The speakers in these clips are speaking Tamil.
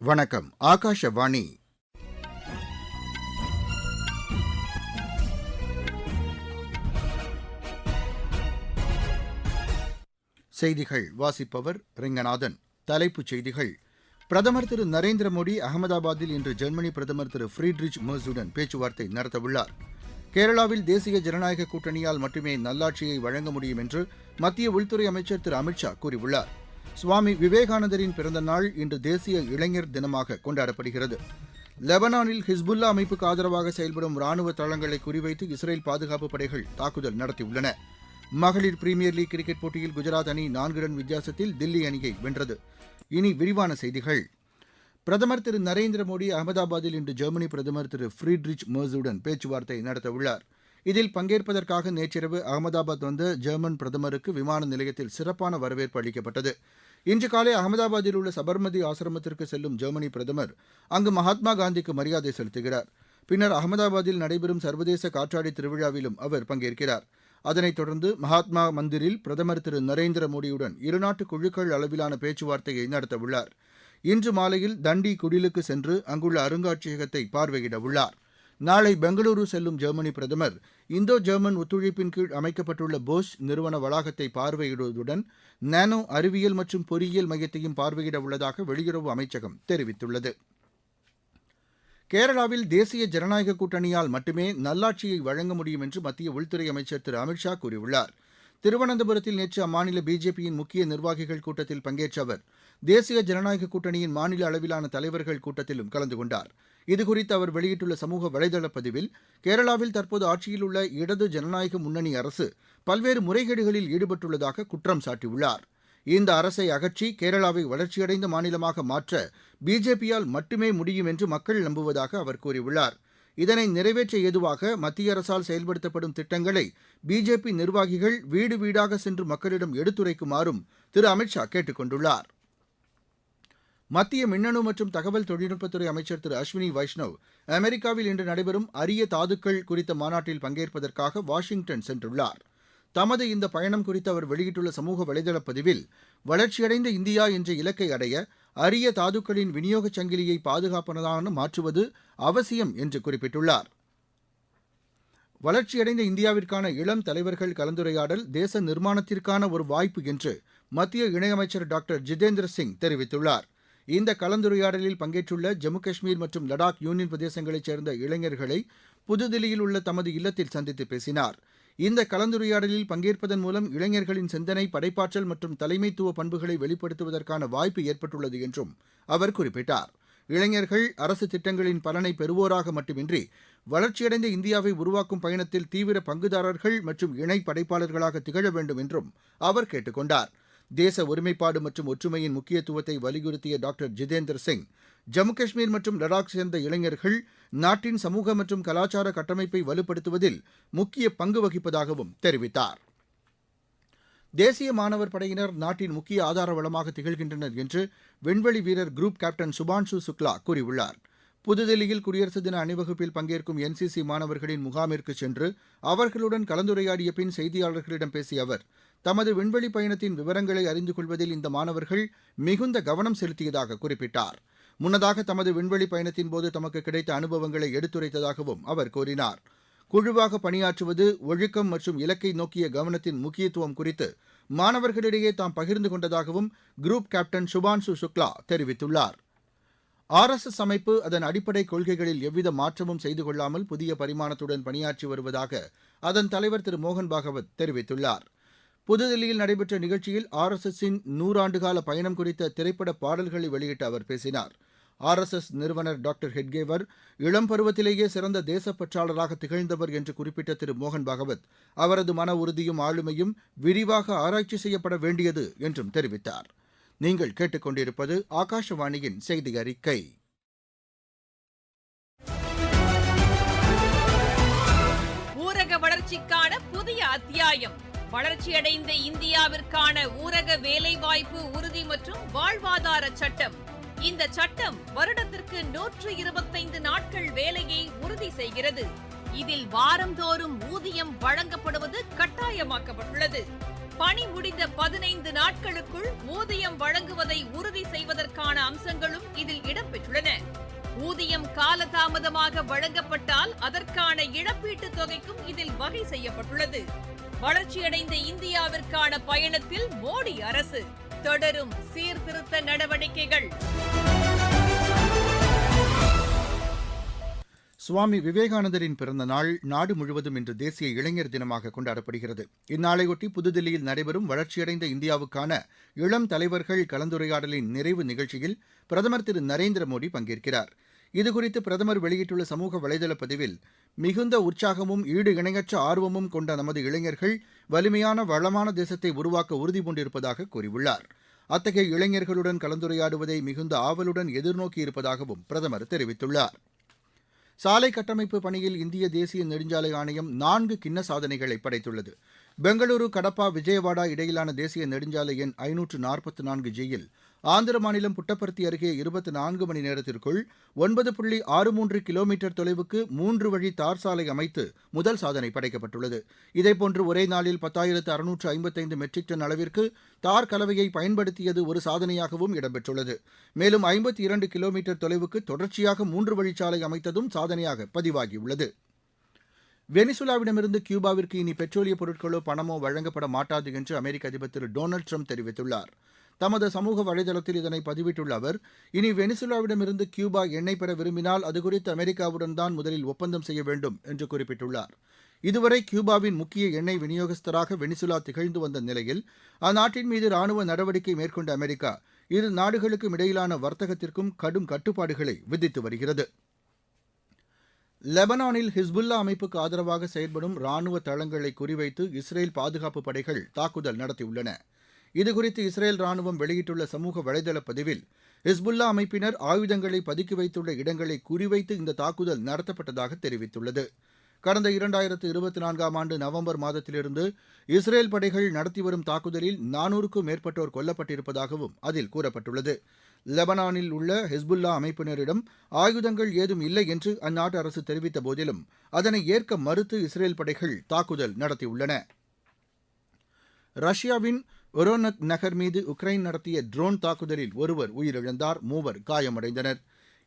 வணக்கம். ஆகாஷவாணி. செய்திகள் வாசிப்பவர் ரெங்கநாதன். தலைப்புச் செய்திகள். பிரதமர் திரு நரேந்திர மோடி அகமதாபாத்தில் இன்று ஜெர்மனி பிரதமர் திரு ஃப்ரீட்ரிச் மெர்ஸுடன் பேச்சுவார்த்தை நடத்தவுள்ளார். கேரளாவில் தேசிய ஜனநாயக கூட்டணியால் மட்டுமே நல்லாட்சியை வழங்க முடியும் என்று மத்திய உள்துறை அமைச்சர் திரு அமித்ஷா கூறியுள்ளார். சுவாமி விவேகானந்தரின் பிறந்த நாள் இன்று தேசிய இளைஞர் தினமாக கொண்டாடப்படுகிறது. லெபனானில் ஹிஸ்புல்லா அமைப்புக்கு ஆதரவாக செயல்படும் ராணுவ தளங்களை குறிவைத்து இஸ்ரேல் பாதுகாப்பு படைகள் தாக்குதல் நடத்தியுள்ளன. மகளிர் பிரீமியர் லீக் கிரிக்கெட் போட்டியில் குஜராத் அணி 4 ரன் வித்தியாசத்தில் தில்லி அணியை வென்றது. இனி விரிவான செய்திகள். பிரதமர் திரு நரேந்திர மோடி அகமதாபாத்தில் இன்று ஜெர்மனி பிரதமர் திரு ஃப்ரீட்ரிச் மெர்ஸுடன் பேச்சுவார்த்தை நடத்தவுள்ளார். இதில் பங்கேற்பதற்காக நேற்றிரவு அகமதாபாத் வந்த ஜெர்மன் பிரதமருக்கு விமான நிலையத்தில் சிறப்பான வரவேற்பு அளிக்கப்பட்டது. இன்று காலை அகமதாபாத்தில் உள்ள சபர்மதி ஆசிரமத்திற்கு செல்லும் ஜெர்மனி பிரதமர் அங்கு மகாத்மா காந்திக்கு மரியாதை செலுத்துகிறார். பின்னர் அகமதாபாத்தில் நடைபெறும் சர்வதேச காற்றாடி திருவிழாவிலும் அவர் பங்கேற்கிறார். அதனைத் தொடர்ந்து மகாத்மா மந்திரில் பிரதமர் திரு நரேந்திர மோடியுடன் இருநாட்டு குழுக்கள் அளவிலான பேச்சுவார்த்தையை நடத்தவுள்ளார். இன்று மாலையில் தண்டி குடிலுக்கு சென்று அங்குள்ள அருங்காட்சியகத்தை பார்வையிடவுள்ளார். நாளை பெங்களூரு செல்லும் ஜெர்மனி பிரதமர் இந்தோ ஜெர்மன் ஒத்துழைப்பின் கீழ் அமைக்கப்பட்டுள்ள போஸ் நிறுவன வளாகத்தை பார்வையிடுவதுடன் நானோ அறிவியல் மற்றும் பொறியியல் மையத்தையும் பார்வையிட உள்ளதாக வெளியுறவு அமைச்சகம் தெரிவித்துள்ளது. கேரளாவில் தேசிய ஜனநாயக கூட்டணியால் மட்டுமே நல்லாட்சியை வழங்க முடியும் என்று மத்திய உள்துறை அமைச்சர் திரு அமித்ஷா கூறியுள்ளார். திருவனந்தபுரத்தில் நேற்று அம்மாநில பிஜேபியின் முக்கிய நிர்வாகிகள் கூட்டத்தில் பங்கேற்ற அவர் தேசிய ஜனநாயக கூட்டணியின் மாநில அளவிலான தலைவர்கள் கூட்டத்திலும் கலந்து கொண்டார். இதுகுறித்து அவர் வெளியிட்டுள்ள சமூக வலைதள பதிவில், கேரளாவில் தற்போது ஆட்சியில் உள்ள இடது ஜனநாயக முன்னணி அரசு பல்வேறு முறைகேடுகளில் ஈடுபட்டுள்ளதாக குற்றம் சாட்டியுள்ளார். இந்த அரசை அகற்றி கேரளாவை வளர்ச்சியடைந்த மாநிலமாக மாற்ற பிஜேபியால் மட்டுமே முடியும் என்று மக்கள் நம்புவதாக அவர் கூறியுள்ளார். இதனை நிறைவேற்ற ஏதுவாக மத்திய அரசால் செயல்படுத்தப்படும் திட்டங்களை பிஜேபி நிர்வாகிகள் வீடு வீடாக சென்று மக்களிடம் எடுத்துரைக்குமாறும் திரு அமித்ஷா கேட்டுக் கொண்டுள்ளார். மத்திய மின்னணு மற்றும் தகவல் தொழில்நுட்பத்துறை அமைச்சர் திரு அஸ்வினி வைஷ்ணவ் அமெரிக்காவில் இன்று நடைபெறும் அரிய தாதுக்கள் குறித்த மாநாட்டில் பங்கேற்பதற்காக வாஷிங்டன் சென்றுள்ளார். தமது இந்த பயணம் குறித்து அவர் வெளியிட்டுள்ள சமூக வலைதள பதிவில், வளர்ச்சியடைந்த இந்தியா என்ற இலக்கை அடைய அரிய தாதுக்களின் விநியோகச் சங்கிலியை பாதுகாப்பானதாக மாற்றுவது அவசியம் என்று குறிப்பிட்டுள்ளார். வளர்ச்சியடைந்த இந்தியாவிற்கான இளம் தலைவர்கள் கலந்துரையாடல் தேச நிர்மாணத்திற்கான ஒரு வாய்ப்பு என்று மத்திய இணையமைச்சர் டாக்டர் ஜிதேந்திர சிங் தெரிவித்துள்ளார். இந்த கலந்துரையாடலில் பங்கேற்றுள்ள ஜம்மு காஷ்மீர் மற்றும் லடாக் யூனியன் பிரதேசங்களைச் சேர்ந்த இளைஞர்களை புதுதில்லியில் உள்ள தமது இல்லத்தில் சந்தித்து பேசினார். இந்த கலந்துரையாடலில் பங்கேற்பதன் மூலம் இளைஞர்களின் சிந்தனை, படைப்பாற்றல் மற்றும் தலைமைத்துவ பண்புகளை வெளிப்படுத்துவதற்கான வாய்ப்பு ஏற்பட்டுள்ளது என்றும் அவர் குறிப்பிட்டார். இளைஞர்கள் அரசு திட்டங்களின் பலனை பெறுவோராக மட்டுமின்றி வளர்ச்சியடைந்த இந்தியாவை உருவாக்கும் பயணத்தில் தீவிர பங்குதாரர்கள் மற்றும் இணை படைப்பாளர்களாக திகழ வேண்டும் என்றும் அவர் கேட்டுக் கொண்டார். தேச ஒருமைப்பாடு மற்றும் ஒற்றுமையின் முக்கியத்துவத்தை வலியுறுத்திய டாக்டர் ஜிதேந்திர சிங், ஜம்மு காஷ்மீர் மற்றும் லடாக் சேர்ந்த இளைஞர்கள் நாட்டின் சமூக மற்றும் கலாச்சார கட்டமைப்பை வலுப்படுத்துவதில் முக்கிய பங்கு வகிப்பதாகவும் தெரிவித்தார். தேசிய மாணவர் படையினர் நாட்டின் முக்கிய ஆதார வளமாக திகழ்கின்றனர் என்று விண்வெளி வீரர் குரூப் கேப்டன் சுபான்ஷு சுக்லா கூறியுள்ளார். புதுதில்லியில் குடியரசு தின அணிவகுப்பில் பங்கேற்கும் என்சிசி மாணவர்களின் முகாமிற்கு சென்று அவர்களுடன் கலந்துரையாடிய பின் செய்தியாளர்களிடம் பேசிய அவர், தமது விண்வெளி பயணத்தின் விவரங்களை அறிந்து கொள்வதில் இந்த மாணவர்கள் மிகுந்த கவனம் செலுத்தியதாக குறிப்பிட்டார். முன்னதாக தமது விண்வெளி பயணத்தின்போது தமக்கு கிடைத்த அனுபவங்களை எடுத்துரைத்ததாகவும் அவர் கூறினார். குழுவாக பணியாற்றுவது, ஒழுக்கம் மற்றும் இலக்கை நோக்கிய கவனத்தின் முக்கியத்துவம் குறித்து மாணவர்களிடையே தாம் பகிர்ந்து கொண்டதாகவும் குரூப் கேப்டன் சுபான்ஷு சுக்லா தெரிவித்துள்ளார். RSS அமைப்பு அதன் அடிப்படை கொள்கைகளில் எவ்வித மாற்றமும் செய்து கொள்ளாமல் புதிய பரிமாணத்துடன் பணியாற்றி வருவதாக அதன் தலைவர் திரு மோகன் பாகவத் தெரிவித்துள்ளார். புதுதில்லியில் நடைபெற்ற நிகழ்ச்சியில் RSS-இன் 100 ஆண்டுகால பயணம் குறித்த திரைப்பட பாடல்களை வெளியிட்டு அவர் பேசினார். RSS நிறுவனர் டாக்டர் ஹெட்கேவர் இளம் பருவத்திலேயே சிறந்த தேசப்பற்றாளராக திகழ்ந்தவர் என்று குறிப்பிட்ட திரு மோகன் பாகவத், அவரது மன உறுதியும் ஆளுமையும் விரிவாக ஆராய்ச்சி செய்யப்பட வேண்டியது என்றும் தெரிவித்தார். நீங்கள் கேட்டுக்கொண்டிருப்பது ஆகாஷவாணியின் செய்தி அறிக்கை. ஊரக வளர்ச்சிக்கான புதிய அத்தியாயம். வளர்ச்சியடைந்த இந்தியாவிற்கான ஊரக வேலைவாய்ப்பு உறுதி மற்றும் வாழ்வாதார சட்டம். இந்த சட்டம் வருடத்திற்கு 125 நாட்கள் வேலையை உறுதி செய்கிறது. இதில் வாரந்தோறும் ஊதியம் வழங்கப்படுவது கட்டாயமாக்கப்பட்டுள்ளது. பணி முடிந்த 15 நாட்களுக்குள் ஊதியம் வழங்குவதை உறுதி செய்வதற்கான அம்சங்களும் இதில் இடம்பெற்றுள்ளன. ஊதியம் காலதாமதமாக வழங்கப்பட்டால் அதற்கான இழப்பீட்டுத் தொகைக்கும் இதில் வகை செய்யப்பட்டுள்ளது. வளர்ச்சியடைந்த இந்தியாவிற்கான பயணத்தில் மோடி அரசு தொடரும் சீர்திருத்த நடவடிக்கைகள். சுவாமி விவேகானந்தரின் பிறந்த நாள் நாடு முழுவதும் இன்று தேசிய இளைஞர் தினமாக கொண்டாடப்படுகிறது. இந்நாளையொட்டி புதுதில்லியில் நடைபெறும் வளர்ச்சியடைந்த இந்தியாவுக்கான இளம் தலைவர்கள் கலந்துரையாடலின் நிறைவு நிகழ்ச்சியில் பிரதமர் திரு நரேந்திர மோடி பங்கேற்கிறார். இதுகுறித்து பிரதமர் வெளியிட்டுள்ள சமூக வலைதள பதிவில், மிகுந்த உற்சாகமும் ஈடு இணையற்ற ஆர்வமும் கொண்ட நமது இளைஞர்கள் வலிமையான வளமான தேசத்தை உருவாக்க உறுதி பூண்டிருப்பதாக கூறியுள்ளார். அத்தகைய இளைஞர்களுடன் கலந்துரையாடுவதை மிகுந்த ஆவலுடன் எதிர்நோக்கியிருப்பதாகவும் பிரதமர் தெரிவித்துள்ளார். சாலை கட்டமைப்பு பணியில் இந்திய தேசிய நெடுஞ்சாலை ஆணையம் 4 கிண்ண சாதனைகளை படைத்துள்ளது. பெங்களூரு கடப்பா விஜயவாடா இடையிலான தேசிய நெடுஞ்சாலை எண் 544Gயில் ஆந்திர மாநிலம் புட்டபர்த்தி அருகே 24 மணி நேரத்திற்குள் 9.63 கிலோமீட்டர் தொலைவுக்கு 3 வழி தார் சாலை அமைத்து முதல் சாதனை படைக்கப்பட்டுள்ளது. இதேபோன்று ஒரே நாளில் 10,655 மெட்ரிக் டன் அளவிற்கு தார் கலவையை பயன்படுத்தியது ஒரு சாதனையாகவும் இடம்பெற்றுள்ளது. மேலும் 52 கிலோமீட்டர் தொலைவுக்கு தொடர்ச்சியாக 3 வழிச்சாலை அமைத்ததும் சாதனையாக பதிவாகியுள்ளது. வெனிசுலாவிடமிருந்து கியூபாவிற்கு இனி பெட்ரோலிய பொருட்களோ பணமோ வழங்கப்பட மாட்டாது என்று அமெரிக்க அதிபர் திரு டொனால்டு ட்ரம்ப் தெரிவித்துள்ளார். தமது சமூக வலைதளத்தில் இதனை பதிவிட்டுள்ள அவர், இனி வெனிசுலாவிடமிருந்து கியூபா எண்ணெய் பெற விரும்பினால் அது குறித்து அமெரிக்காவுடன் தான் முதலில் ஒப்பந்தம் செய்ய வேண்டும் என்று குறிப்பிட்டுள்ளார். இதுவரை கியூபாவின் முக்கிய எண்ணெய் விநியோகஸ்தராக வெனிசுலா திகழ்ந்து வந்த நிலையில் அந்நாட்டின் மீது ராணுவ நடவடிக்கை மேற்கொண்ட அமெரிக்கா இரு நாடுகளுக்கும் இடையிலான வர்த்தகத்திற்கும் கடும் கட்டுப்பாடுகளை விதித்து வருகிறது. லெபனானில் ஹிஸ்புல்லா அமைப்புக்கு ஆதரவாக செயல்படும் ராணுவ தளங்களை குறிவைத்து இஸ்ரேல் பாதுகாப்பு படைகள் தாக்குதல் நடத்தியுள்ளன. இதுகுறித்து இஸ்ரேல் ராணுவம் வெளியிட்டுள்ள சமூக வலைதள பதிவில், ஹிஸ்புல்லா அமைப்பினர் ஆயுதங்களை பதுக்கி வைத்துள்ள இடங்களை குறிவைத்து இந்த தாக்குதல் நடத்தப்பட்டதாக தெரிவித்துள்ளது. கடந்த 2024ஆம் ஆண்டு நவம்பர் மாதத்திலிருந்து இஸ்ரேல் படைகள் நடத்தி வரும் தாக்குதலில் 400க்கும் மேற்பட்டோர் கொல்லப்பட்டிருப்பதாகவும் அதில் கூறப்பட்டுள்ளது. லெபனானில் உள்ள ஹிஸ்புல்லா அமைப்பினரிடம் ஆயுதங்கள் ஏதும் இல்லை என்று அந்நாட்டு அரசு தெரிவித்த போதிலும் அதனை ஏற்க மறுத்து இஸ்ரேல் படைகள் தாக்குதல் நடத்தியுள்ளன. ரஷ்யாவின் ஒரோனக் நகர் மீது உக்ரைன் நடத்திய ட்ரோன் தாக்குதலில் ஒருவர் உயிரிழந்தார், 3 காயமடைந்தனர்.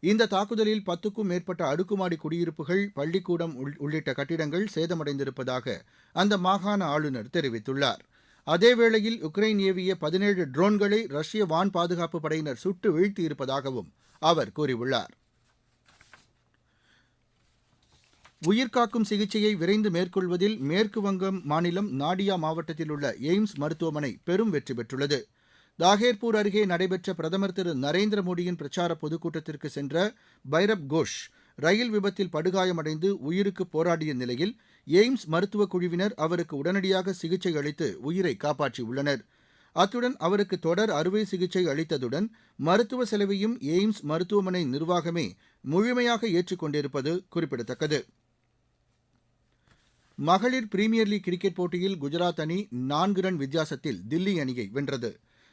இந்த தாக்குதலில் 10க்கும் மேற்பட்ட அடுக்குமாடி குடியிருப்புகள், பள்ளிக்கூடம் உள்ளிட்ட கட்டிடங்கள் சேதமடைந்திருப்பதாக அந்த மாகாண ஆளுநர் தெரிவித்துள்ளார். அதேவேளையில் உக்ரைன் ஏவிய 17 ட்ரோன்களை ரஷ்ய வான் பாதுகாப்பு படையினர் சுட்டு வீழ்த்தியிருப்பதாகவும் அவர் கூறியுள்ளார். உயிர்காக்கும் சிகிச்சையை விரைந்து மேற்கொள்வதில் மேற்கு வங்கம் மாநிலம் நாடியா மாவட்டத்தில் உள்ள எய்ம்ஸ் மருத்துவமனை பெரும் வெற்றி பெற்றுள்ளது. தாகேர்பூர் அருகே நடைபெற்ற பிரதமர் திரு நரேந்திர மோடியின் பிரச்சார பொதுக்கூட்டத்திற்கு சென்ற பைரப் கோஷ் ரயில் விபத்தில் படுகாயமடைந்து உயிருக்கு போராடிய நிலையில் எய்ம்ஸ் மருத்துவக் குழுவினர் அவருக்கு உடனடியாக சிகிச்சை அளித்து உயிரை காப்பாற்றியுள்ளனர். அத்துடன் அவருக்கு தொடர் அறுவை சிகிச்சை அளித்ததுடன் மருத்துவ செலவையும் எய்ம்ஸ் மருத்துவமனை நிர்வாகமே முழுமையாக ஏற்றுக்கொண்டிருப்பது குறிப்பிடத்தக்கது. மகளிர் பிரீமியர் லீக் கிரிக்கெட் போட்டியில் குஜராத் அணி 4 ரன் வித்தியாசத்தில் தில்லி அணியை வென்றது.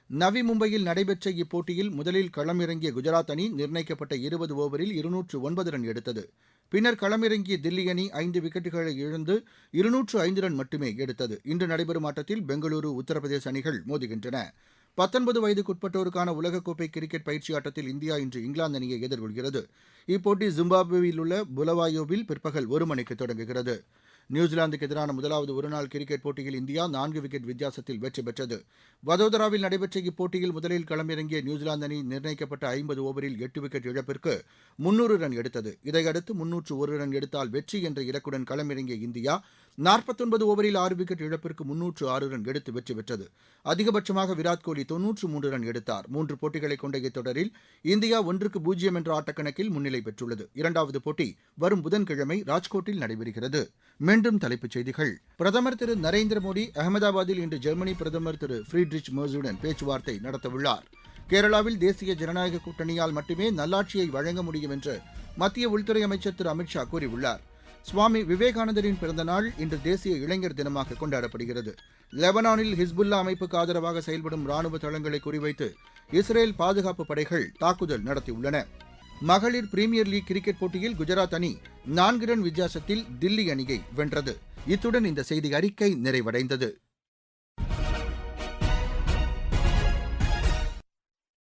நவி மும்பையில் நடைபெற்ற இப்போட்டியில் முதலில் களமிறங்கிய குஜராத் அணி நிர்ணயிக்கப்பட்ட 20 ஓவரில் 209 ரன் எடுத்தது. பின்னர் களமிறங்கிய தில்லி அணி 5 விக்கெட்டுகளை இழந்து 205 ரன் மட்டுமே எடுத்தது. இன்று நடைபெறும் ஆட்டத்தில் பெங்களூரு, உத்தரப்பிரதேச அணிகள் மோதுகின்றன. 19 வயதுக்குட்பட்டோருக்கான உலகக்கோப்பை கிரிக்கெட் பயிற்சி ஆட்டத்தில் இந்தியா இன்று இங்கிலாந்து அணியை எதிர்கொள்கிறது. இப்போட்டி ஜிம்பாப்வேயில் உள்ள புலவாயோவில் பிற்பகல் 1 மணிக்கு தொடங்குகிறது. நியூசிலாந்துக்கு எதிரான முதலாவது ஒருநாள் கிரிக்கெட் போட்டியில் இந்தியா 4 விக்கெட் வித்தியாசத்தில் வெற்றி பெற்றது. வதோதராவில் நடைபெற்ற இப்போட்டியில் முதலில் களமிறங்கிய நியூசிலாந்து அணி நிர்ணயிக்கப்பட்ட 50 ஓவரில் 8 விக்கெட் இழப்பிற்கு 300 ரன் எடுத்தது. இதையடுத்து 301 ரன் எடுத்தால் வெற்றி என்ற இலக்குடன் களமிறங்கிய இந்தியா 49 ஓவரில் 6 விக்கெட் இழப்பிற்கு 306 ரன் எடுத்து வெற்றி பெற்றது. அதிகபட்சமாக விராட் கோலி 93 ரன் எடுத்தார். 3 போட்டிகளை கொண்ட இத்தொடரில் இந்தியா 1-0 என்ற ஆட்டக்கணக்கில் முன்னிலை பெற்றுள்ளது. இரண்டாவது போட்டி வரும் புதன்கிழமை ராஜ்கோட்டில் நடைபெறுகிறது. மீண்டும் தலைப்புச் செய்திகள். பிரதமர் திரு நரேந்திர மோடி அகமதாபாத்தில் இன்று ஜெர்மனி பிரதமர் திரு ஃப்ரீட்ரிச் மெர்ஸுடன் பேச்சுவார்த்தை நடத்தவுள்ளார். கேரளாவில் தேசிய ஜனநாயக கூட்டணியால் மட்டுமே நல்லாட்சியை வழங்க முடியும் என்று மத்திய உள்துறை அமைச்சர் திரு அமித் ஷா கூறியுள்ளார். சுவாமி விவேகானந்தரின் பிறந்தநாள் இன்று தேசிய இளைஞர் தினமாக கொண்டாடப்படுகிறது. லெபனானில் ஹிஸ்புல்லா அமைப்புக்கு ஆதரவாக செயல்படும் ராணுவ தளங்களை குறிவைத்து இஸ்ரேல் பாதுகாப்பு படைகள் தாக்குதல் நடத்தியுள்ளன. மகளிர் பிரீமியர் லீக் கிரிக்கெட் போட்டியில் குஜராத் அணி 4 ரன் வித்தியாசத்தில் தில்லி அணியை வென்றது. இத்துடன் இந்த செய்தி அறிக்கை நிறைவடைந்தது.